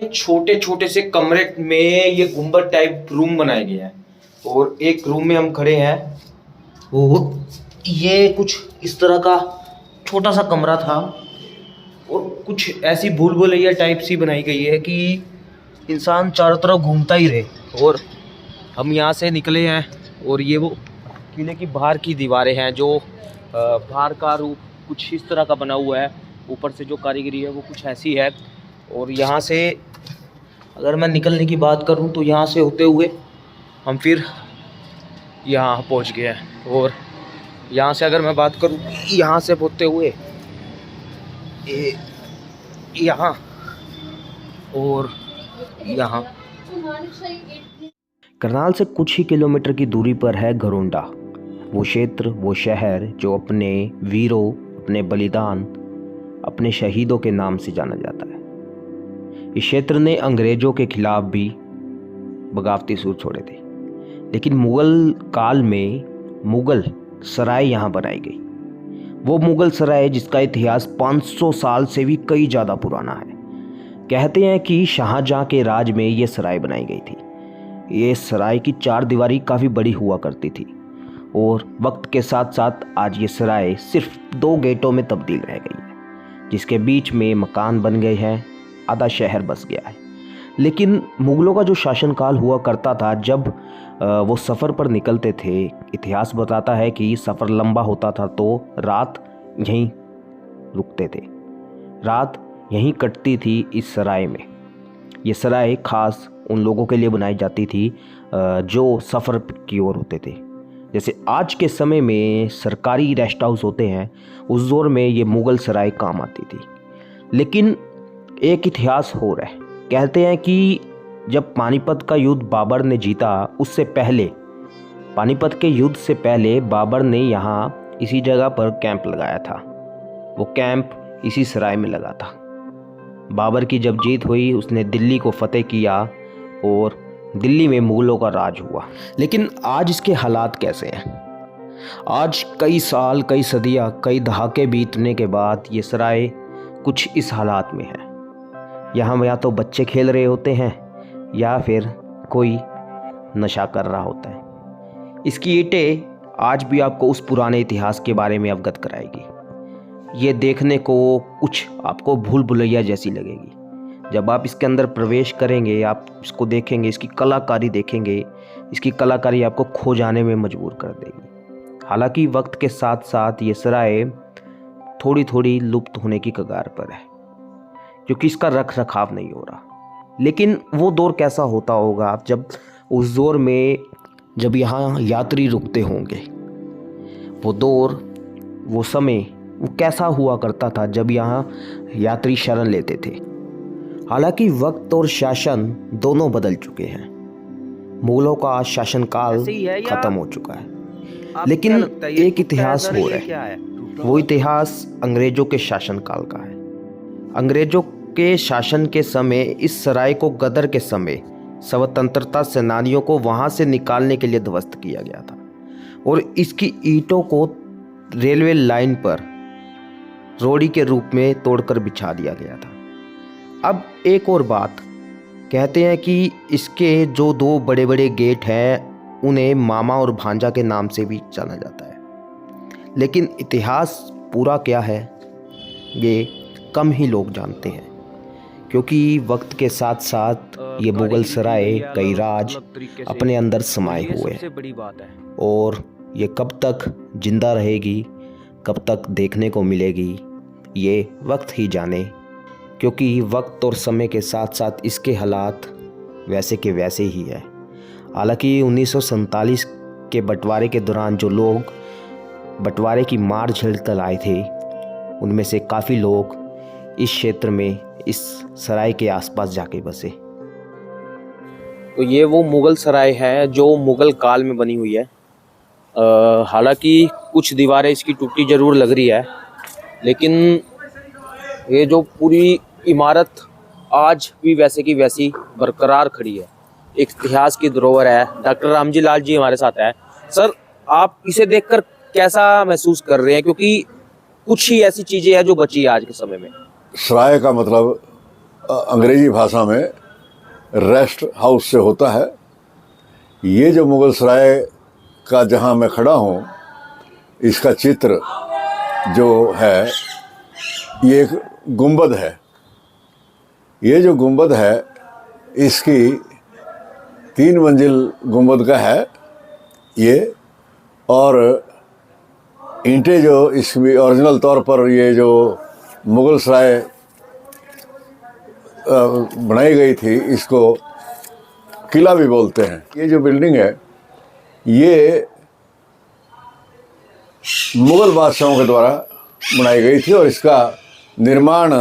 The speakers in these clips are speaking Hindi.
छोटे छोटे से कमरे में ये गुंबद टाइप रूम बनाए गए हैं और एक रूम में हम खड़े हैं और ये कुछ इस तरह का छोटा सा कमरा था और कुछ ऐसी भूल भुलैया टाइप सी बनाई गई है कि इंसान चारों तरफ घूमता ही रहे। और हम यहाँ से निकले हैं और ये वो किले की बाहर की दीवारें हैं जो बाहर का रूप कुछ इस तरह का बना हुआ है, ऊपर से जो कारीगरी है वो कुछ ऐसी है। और यहाँ से अगर मैं निकलने की बात करूँ तो यहाँ से होते हुए हम फिर यहाँ पहुँच गए हैं। और यहाँ से अगर मैं बात करूँ यहाँ से होते हुए यहाँ और यहाँ करनाल से कुछ ही किलोमीटर की दूरी पर है घरोंडा, वो क्षेत्र, वो शहर जो अपने वीरों, अपने बलिदान, अपने शहीदों के नाम से जाना जाता है। इस क्षेत्र ने अंग्रेजों के खिलाफ भी बगावती सुर छोड़े थे, लेकिन मुगल काल में मुगल सराय यहाँ बनाई गई। वो मुगल सराय जिसका इतिहास 500 साल से भी कई ज़्यादा पुराना है। कहते हैं कि शाहजहाँ के राज में ये सराय बनाई गई थी। ये सराय की 4 दीवारी काफ़ी बड़ी हुआ करती थी और वक्त के साथ साथ आज ये सराय सिर्फ 2 गेटों में तब्दील रह गई है, जिसके बीच में मकान बन गए हैं, आधा शहर बस गया है। लेकिन मुगलों का जो शासनकाल हुआ करता था, जब वो सफ़र पर निकलते थे, इतिहास बताता है कि सफ़र लंबा होता था तो रात यहीं रुकते थे, रात यहीं कटती थी इस सराय में। ये सराय खास उन लोगों के लिए बनाई जाती थी जो सफ़र की ओर होते थे। जैसे आज के समय में सरकारी रेस्ट हाउस होते हैं, उस दौर में ये मुग़ल सराय काम आती थी। लेकिन एक इतिहास हो रहा है, कहते हैं कि जब पानीपत का युद्ध बाबर ने जीता, उससे पहले, पानीपत के युद्ध से पहले बाबर ने यहाँ इसी जगह पर कैंप लगाया था। वो कैंप इसी सराय में लगा था। बाबर की जब जीत हुई, उसने दिल्ली को फतेह किया और दिल्ली में मुगलों का राज हुआ। लेकिन आज इसके हालात कैसे हैं? आज कई साल, कई सदियां, कई दहाके बीतने के बाद ये सराय कुछ इस हालात में है। यहाँ या तो बच्चे खेल रहे होते हैं या फिर कोई नशा कर रहा होता है। इसकी ईंटें आज भी आपको उस पुराने इतिहास के बारे में अवगत कराएगी। ये देखने को कुछ आपको भूल भुलैया जैसी लगेगी। जब आप इसके अंदर प्रवेश करेंगे, आप इसको देखेंगे, इसकी कलाकारी देखेंगे, इसकी कलाकारी आपको खो जाने में मजबूर कर देगी। हालांकि वक्त के साथ साथ ये सराय थोड़ी थोड़ी लुप्त होने की कगार पर है, क्योंकि इसका रख रखाव नहीं हो रहा। लेकिन वो दौर कैसा होता होगा जब उस दौर में जब यहाँ यात्री रुकते होंगे, वो दौर, वो समय, वो कैसा हुआ करता था जब यहाँ यात्री शरण लेते थे। हालांकि वक्त और शासन दोनों बदल चुके हैं। मुगलों का शासनकाल खत्म हो चुका है, लेकिन एक इतिहास हो रहा है। वो इतिहास अंग्रेजों के शासनकाल का है। अंग्रेजों के शासन के समय इस सराय को गदर के समय स्वतंत्रता सेनानियों को वहां से निकालने के लिए ध्वस्त किया गया था और इसकी ईंटों को रेलवे लाइन पर रोड़ी के रूप में तोड़कर बिछा दिया गया था। अब एक और बात, कहते हैं कि इसके जो 2 बड़े बड़े गेट हैं, उन्हें मामा और भांजा के नाम से भी जाना जाता है। लेकिन इतिहास पूरा क्या है, ये कम ही लोग जानते हैं, क्योंकि वक्त के साथ साथ ये मुगल सराय कई राज अपने अंदर समाये हुए हैं और ये कब तक जिंदा रहेगी, कब तक देखने को मिलेगी, ये वक्त ही जाने। क्योंकि वक्त और समय के साथ साथ इसके हालात वैसे के वैसे ही है। हालांकि 1947 के बंटवारे के दौरान जो लोग बंटवारे की मार झेलकर आए थे, उनमें से काफ़ी लोग इस क्षेत्र में, इस सराय के आसपास जाके बसे। तो ये वो मुगल सराय है जो मुगल काल में बनी हुई है। हालांकि कुछ दीवारें इसकी टूटी ज़रूर लग रही है, लेकिन ये जो पूरी इमारत आज भी वैसे की वैसी बरकरार खड़ी है। एक इतिहास की धरोहर है। डॉक्टर रामजी लाल जी हमारे साथ है। सर, आप इसे देखकर कैसा महसूस कर रहे हैं, क्योंकि कुछ ही ऐसी चीज़ें हैं जो बची है आज के समय में? सराय का मतलब अंग्रेजी भाषा में रेस्ट हाउस से होता है। ये जो मुगल सराय का जहाँ मैं खड़ा हूँ, इसका चित्र जो है ये एक गुंबद है। ये जो गुंबद है इसकी 3 मंजिल गुंबद का है ये, और ईंटें जो इसकी ओरिजिनल तौर पर ये जो मुगल सराय बनाई गई थी, इसको किला भी बोलते हैं। ये जो बिल्डिंग है ये मुगल बादशाहों के द्वारा बनाई गई थी और इसका निर्माण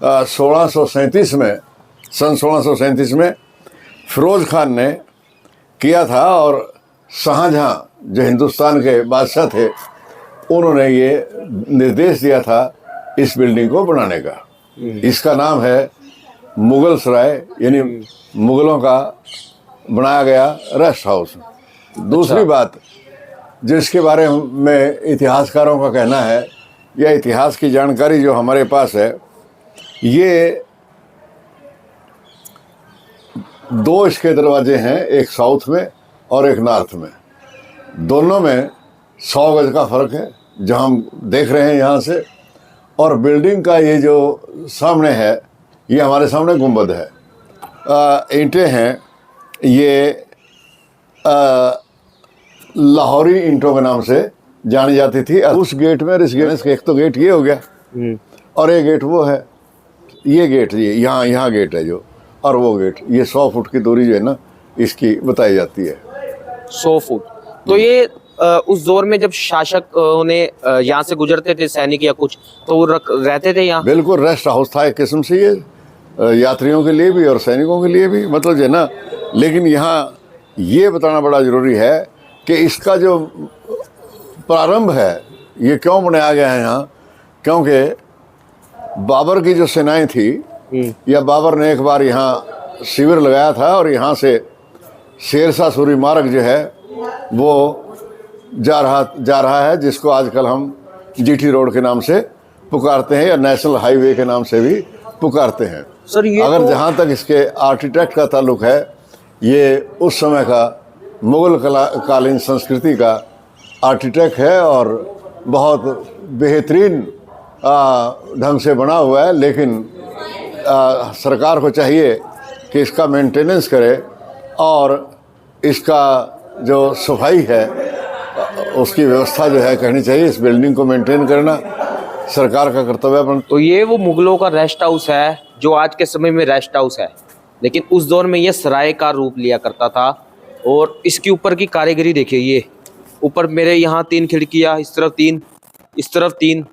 1637 में, सन 1637 में फिरोज खान ने किया था, और शाहजहां जो हिंदुस्तान के बादशाह थे उन्होंने ये निर्देश दिया था इस बिल्डिंग को बनाने का। इसका नाम है मुगल सराय, यानी मुगलों का बनाया गया रेस्ट हाउस। दूसरी बात जिसके बारे में इतिहासकारों का कहना है, या इतिहास की जानकारी जो हमारे पास है, ये 2 इसके दरवाजे हैं, एक साउथ में और एक नॉर्थ में। दोनों में 100 गज का फ़र्क है जहाँ हम देख रहे हैं यहाँ से। और बिल्डिंग का ये जो सामने है, ये हमारे सामने गुंबद है। ईंटें हैं, ये लाहौरी ईंटों के नाम से जानी जाती थी। उस गेट में, इस गेट, एक तो गेट ये हो गया और एक गेट वो है, ये गेट, ये यहाँ गेट है जो, और वो गेट, ये 100 फुट की दूरी जो है ना इसकी बताई जाती है। 100 फुट। तो ये उस दौर में जब शासक ने यहाँ से गुजरते थे सैनिक या कुछ, तो वो रहते थे यहाँ? बिल्कुल, रेस्ट हाउस था एक किस्म से, ये यात्रियों के लिए भी और सैनिकों के लिए भी, मतलब जो है ना। लेकिन यहाँ ये बताना बड़ा ज़रूरी है कि इसका जो प्रारंभ है ये क्यों बनाया गया है यहाँ, क्योंकि बाबर की जो सेनाएं थी, या बाबर ने एक बार यहाँ शिविर लगाया था, और यहाँ से शेरशाह सूरी मार्ग जो है वो जा रहा है, जिसको आजकल हम जीटी रोड के नाम से पुकारते हैं या नेशनल हाईवे के नाम से भी पुकारते हैं। सर, ये अगर जहाँ तक इसके आर्किटेक्ट का ताल्लुक है, ये उस समय का मुगल कालीन संस्कृति का आर्किटेक्ट है और बहुत बेहतरीन ढंग से बना हुआ है। लेकिन सरकार को चाहिए कि इसका मेंटेनेंस करे, और इसका जो सफाई है उसकी व्यवस्था जो है करनी चाहिए। इस बिल्डिंग को मेंटेन करना सरकार का कर्तव्य है। तो ये वो मुगलों का रेस्ट हाउस है जो आज के समय में रेस्ट हाउस है, लेकिन उस दौर में ये सराय का रूप लिया करता था। और इसके ऊपर की कारीगरी देखिए, ये ऊपर मेरे यहाँ 3 खिड़कियाँ, इस तरफ 3, इस तरफ 3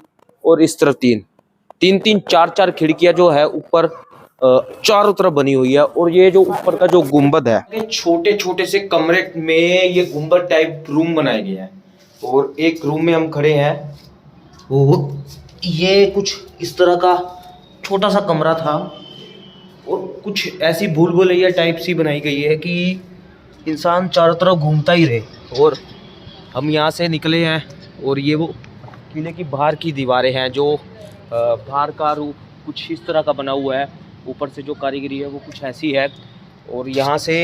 और इस तरफ 3, 3-3, 4-4 खिड़कियाँ जो है ऊपर चारों तरफ बनी हुई है। और ये जो ऊपर का जो गुंबद है, छोटे छोटे से कमरे में ये गुंबद टाइप रूम बनाए गए हैं। और एक रूम में हम खड़े हैं, वो ये कुछ इस तरह का छोटा सा कमरा था, और कुछ ऐसी भूल भुलैया टाइप सी बनाई गई है कि इंसान चारों तरफ घूमता ही रहे। और हम यहाँ से निकले हैं, और ये वो किले की बाहर की दीवारें हैं, जो बाहर का रूप कुछ इस तरह का बना हुआ है। ऊपर से जो कारीगरी है वो कुछ ऐसी है। और यहाँ से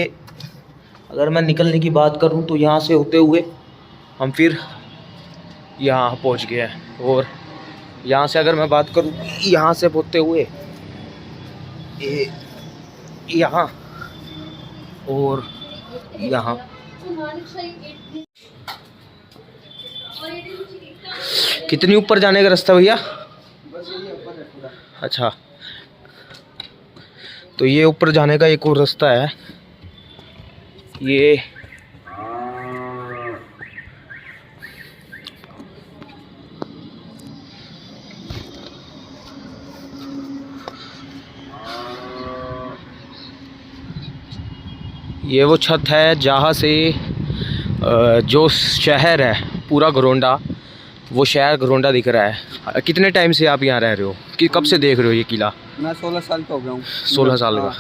अगर मैं निकलने की बात करूँ तो यहाँ से होते हुए हम फिर यहाँ पहुँच गए हैं। और यहाँ से अगर मैं बात करूँ, यहाँ से होते हुए यहाँ और यहाँ, कितनी ऊपर जाने का रास्ता भैया? अच्छा, तो ये ऊपर जाने का एक और रास्ता है। ये वो छत है जहाँ से जो शहर है पूरा घरोंडा, वो शहर घरोंडा दिख रहा है। कितने टाइम से आप यहाँ रह रहे हो, कि कब से देख रहे हो ये किला? मैं 16 साल का हो गया हूँ। 16 साल का।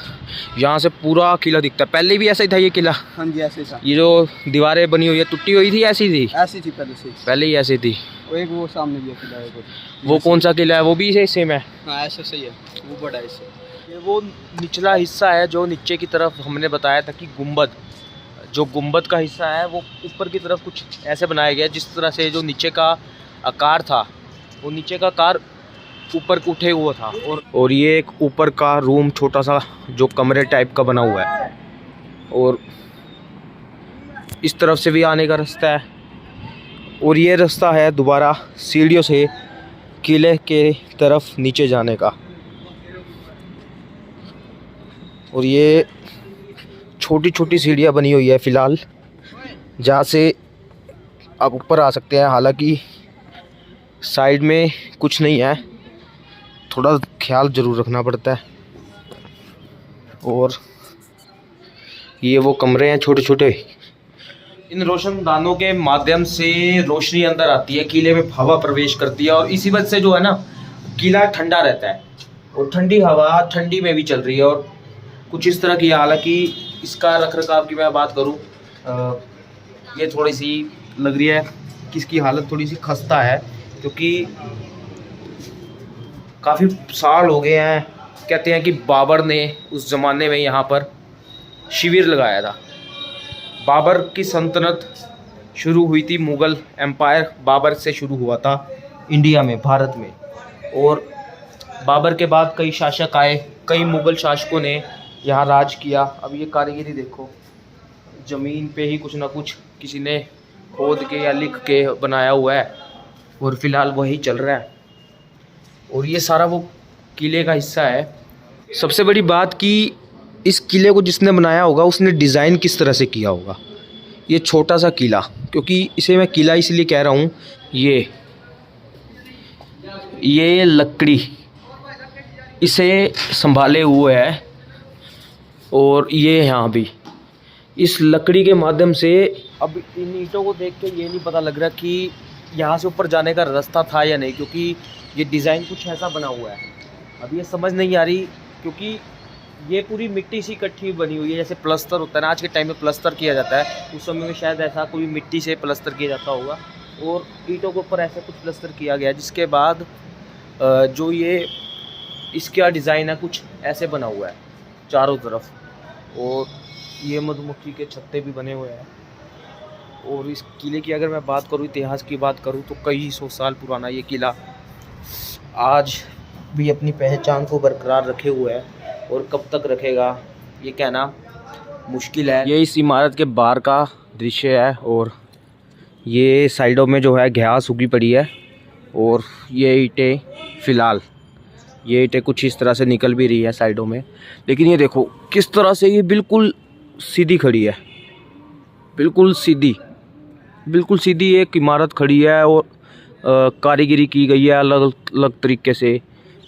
यहाँ से पूरा किला दिखता है। पहले भी ऐसा ही था ये किला? हाँ जी, ऐसे था। ये जो दीवारें बनी हुई है टूटी हुई थी, ऐसी थी? ऐसी थी पहले से। पहले ही ऐसी थी। एक वो सामने भी किला है। वो कौन सा किला है? वो भी सेम है? हाँ, ऐसा सही है, वो बड़ा है इससे। ये वो निचला हिस्सा है जो नीचे की तरफ हमने बताया था कि गुंबद, जो गुंबद का हिस्सा है वो ऊपर की तरफ कुछ ऐसे बनाया गया जिस तरह से जो नीचे का आकार था वो नीचे का आकार ऊपर उठे हुआ था। और ये एक ऊपर का रूम छोटा सा जो कमरे टाइप का बना हुआ है, और इस तरफ से भी आने का रास्ता है, और ये रास्ता है दोबारा सीढ़ियों से किले के तरफ नीचे जाने का। और ये छोटी छोटी सीढ़ियाँ बनी हुई है फ़िलहाल, जहाँ से आप ऊपर आ सकते हैं। हालांकि साइड में कुछ नहीं है, थोड़ा ख्याल ज़रूर रखना पड़ता है। और ये वो कमरे हैं छोटे छोटे, इन रोशनदानों के माध्यम से रोशनी अंदर आती है, किले में हवा प्रवेश करती है, और इसी वजह से जो है ना किला ठंडा रहता है, और ठंडी हवा ठंडी में भी चल रही है। और कुछ इस तरह की, हालांकि इसका रखरखाव की मैं बात करूं, ये थोड़ी सी लग रही है कि इसकी हालत थोड़ी सी खस्ता है, क्योंकि काफ़ी साल हो गए हैं। कहते हैं कि बाबर ने उस ज़माने में यहाँ पर शिविर लगाया था। बाबर की सल्तनत शुरू हुई थी, मुग़ल एम्पायर बाबर से शुरू हुआ था इंडिया में, भारत में। और बाबर के बाद कई शासक आए, कई मुग़ल शासकों ने यहाँ राज किया। अब ये कारीगरी देखो, ज़मीन पे ही कुछ ना कुछ किसी ने खोद के या लिख के बनाया हुआ है, और फ़िलहाल वही चल रहा है। और ये सारा वो किले का हिस्सा है। सबसे बड़ी बात कि इस किले को जिसने बनाया होगा उसने डिज़ाइन किस तरह से किया होगा। ये छोटा सा किला, क्योंकि इसे मैं किला इसलिए कह रहा हूँ, ये लकड़ी इसे संभाले हुए है, और ये यहाँ भी इस लकड़ी के माध्यम से। अब इन ईंटों को देख के ये नहीं पता लग रहा कि यहाँ से ऊपर जाने का रास्ता था या नहीं, क्योंकि ये डिज़ाइन कुछ ऐसा बना हुआ है। अब ये समझ नहीं आ रही, क्योंकि ये पूरी मिट्टी से इकट्ठी बनी हुई है, जैसे प्लस्तर होता है ना, आज के टाइम में प्लस्तर किया जाता है, उस समय में शायद ऐसा कोई मिट्टी से प्लस्तर किया जाता होगा, और ईंटों के ऊपर ऐसा कुछ प्लस्तर किया गया, जिसके बाद जो ये इसका डिज़ाइन है कुछ ऐसे बना हुआ है चारों तरफ। और ये मधुमक्खी के छत्ते भी बने हुए हैं। और इस किले की अगर मैं बात करूँ, इतिहास की बात करूँ, तो कई सौ साल पुराना ये किला आज भी अपनी पहचान को बरकरार रखे हुए है, और कब तक रखेगा ये कहना मुश्किल है। ये इस इमारत के बाहर का दृश्य है, और ये साइडों में जो है घास उगी पड़ी है, और ये ईंटें फ़िलहाल ये ईंटें कुछ इस तरह से निकल भी रही है साइडों में। लेकिन ये देखो किस तरह से ये बिल्कुल सीधी खड़ी है, बिल्कुल सीधी एक इमारत खड़ी है, और कारीगरी की गई है अलग अलग तरीके से।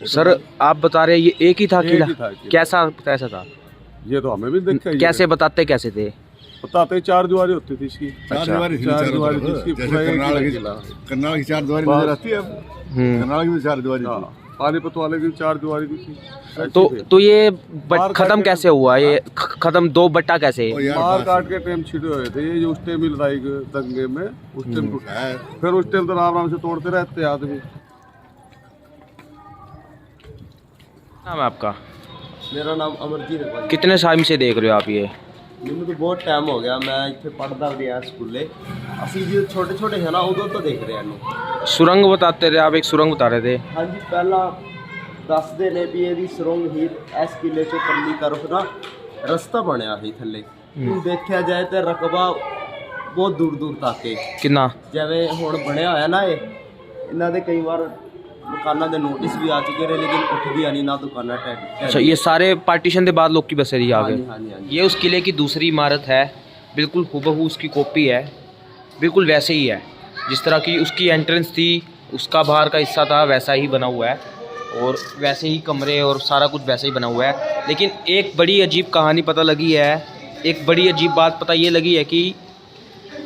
सर आप बता रहे हैं ये एक ही था किला, कैसा था? ये तो हमें भी देखा ही कैसे बताते कैसे थे? बताते 4 दीवारी होती थी इसकी, चार दीवारी थी, चार दीवारी थी इसकी, जैसे पूरा एक करनाल की किला। करनाल की 4 दीवारी नजर आती है अब। करनाल की भी 4 दीवारी थी। हाँ, पानीपत वाले की 4 दीवारी भी थी। तो ये खत्म कैसे हुआ? ये खत्म 2 बट्टा कैसे? मार काट के टाइम छिड़े हुए थे, ये जो उस टाइम लड़ाई दंगे में उस टाइम, फिर उस टाइम तो आराम से तोड़ते रहते आदमी। नाम है आपका? मेरा नाम अमरजीत है। कितने टाइम से देख रहे हो आप ये? ਮੈਨੂੰ तो बहुत टाइम हो गया, मैं ਇੱਥੇ ਪੜ੍ਹਦਾ ਵੀ ਆ ਸਕੂਲੇ। ਅਸੀਂ ਜਦੋਂ ਛੋਟੇ ਛੋਟੇ ਹੈ ਨਾ ਉਦੋਂ ਤੋਂ ਦੇਖ ਰਹੇ ਹਾਂ। सुरंग बताते रहे आप, एक सुरंग बता रहे थे। ਹਾਂਜੀ ਪਹਿਲਾਂ ਦੱਸਦੇ ਨੇ ਵੀ ਇਹਦੀ ਸੁਰੰਗ ਹੀ ਇਸ ਕਿਲੇ ਚੋਂ ਪਰਲੀ ਤਰਫ ਨਾ ਰਸਤਾ ਬਣਿਆ ਸੀ ਥੱਲੇ। ਹੁਣ ਦੇਖਿਆ ਜਾਏ ਤੇ ਰਕਬਾ ਬਹੁਤ ਦੂਰ ਦੂਰ ਤੱਕ ਹੈ। कितना? ਜਿਵੇਂ ਹੁਣ ਬਣਿਆ ਹੋਇਆ ਨਾ ਇਹਨਾਂ ਦੇ ਕਈ ਵਾਰ मकाना के नोटिस भी आ चुके हैं, लेकिन उठ भी आनी ना दुकाना टैग। अच्छा, ये सारे पार्टीशन के बाद लोग की बसेरी आ गए। हाँ जी। ये उस किले की दूसरी इमारत है, बिल्कुल हूबहू उसकी कॉपी है, बिल्कुल वैसे ही है जिस तरह की उसकी एंट्रेंस थी, उसका बाहर का हिस्सा था वैसा ही बना हुआ है, और वैसे ही कमरे और सारा कुछ वैसे ही बना हुआ है। लेकिन एक बड़ी अजीब कहानी पता लगी है, एक बड़ी अजीब बात पता ये लगी है कि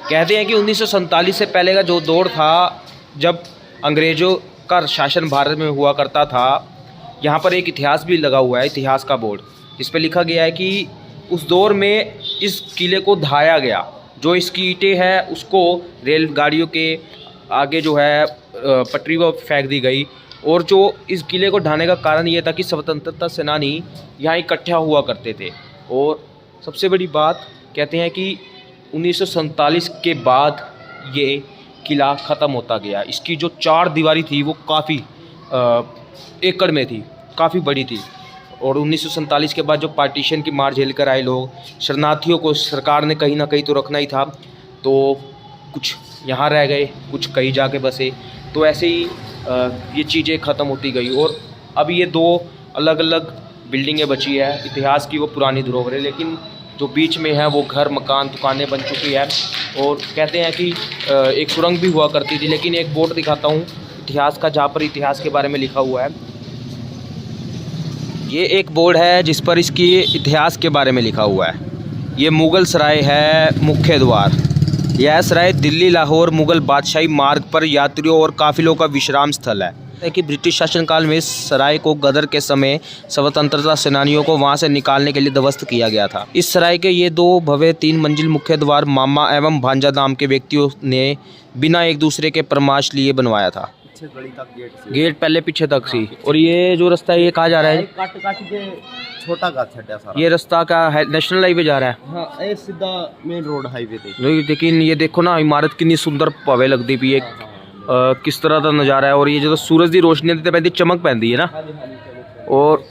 कहते हैं कि 1947 से पहले का जो दौर था, जब अंग्रेज़ों का शासन भारत में हुआ करता था, यहाँ पर एक इतिहास भी लगा हुआ है, इतिहास का बोर्ड, जिस पे लिखा गया है कि उस दौर में इस किले को ढाया गया, जो इसकी ईंटें हैं उसको रेलगाड़ियों के आगे जो है पटरी पर फेंक दी गई, और जो इस किले को ढाने का कारण ये था कि स्वतंत्रता सेनानी यहाँ इकट्ठा हुआ करते थे। और सबसे बड़ी बात कहते हैं कि 1947 के बाद ये किला ख़त्म होता गया। इसकी जो 4 दीवारी थी वो काफ़ी एकड़ में थी, काफ़ी बड़ी थी। और 1947 के बाद जो पार्टीशन की मार झेल कर आए लोग, शरणार्थियों को सरकार ने कहीं ना कहीं तो रखना ही था, तो कुछ यहाँ रह गए, कुछ कहीं जाके बसे, तो ऐसे ही ये चीज़ें ख़त्म होती गई। और अब ये 2 अलग अलग बिल्डिंगें बची है इतिहास की, वो पुरानी धरोहर है, लेकिन जो बीच में है वो घर, मकान, दुकानें बन चुकी है। और कहते हैं कि एक सुरंग भी हुआ करती थी, लेकिन एक बोर्ड दिखाता हूँ इतिहास का, जहाँ पर इतिहास के बारे में लिखा हुआ है। ये एक बोर्ड है जिस पर इसकी इतिहास के बारे में लिखा हुआ है। ये मुग़ल सराय है, मुख्य द्वार। यह सराय दिल्ली लाहौर मुग़ल बादशाही मार्ग पर यात्रियों और काफिलों का विश्राम स्थल है कि ब्रिटिश शासनकाल में इस सराय को गदर के समय स्वतंत्रता सेनानियों को वहां से निकालने के लिए ध्वस्त किया गया था। इस सराय के ये 2 भव्य 3 मंजिल मुख्य द्वार मामा एवं भांजा नाम के व्यक्तियों ने बिना एक दूसरे के परामर्श लिए बनवाया था। गली तक गेट पहले पीछे तक सी। और ये जो रास्ता है ये कहाँ जा रहा है? काट के छोटा का छटा सारा। ये रास्ता का है, नेशनल हाईवे जा रहा है। हाँ, ये सीधा मेन रोड हाईवे पे। लेकिन ये देखो ना, इमारत कितनी सुंदर पवे लगती भी है, किस तरह का नज़ारा है। और ये जो सूरज की रोशनी पैंती चमक पैंती है ना। और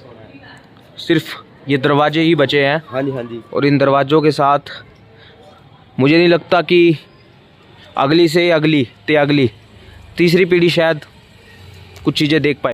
सिर्फ ये दरवाजे ही बचे हैं। हाँ जी, हाँ जी। और इन दरवाज़ों के साथ मुझे नहीं लगता कि अगली से अगली तीसरी पीढ़ी शायद कुछ चीज़ें देख पाए।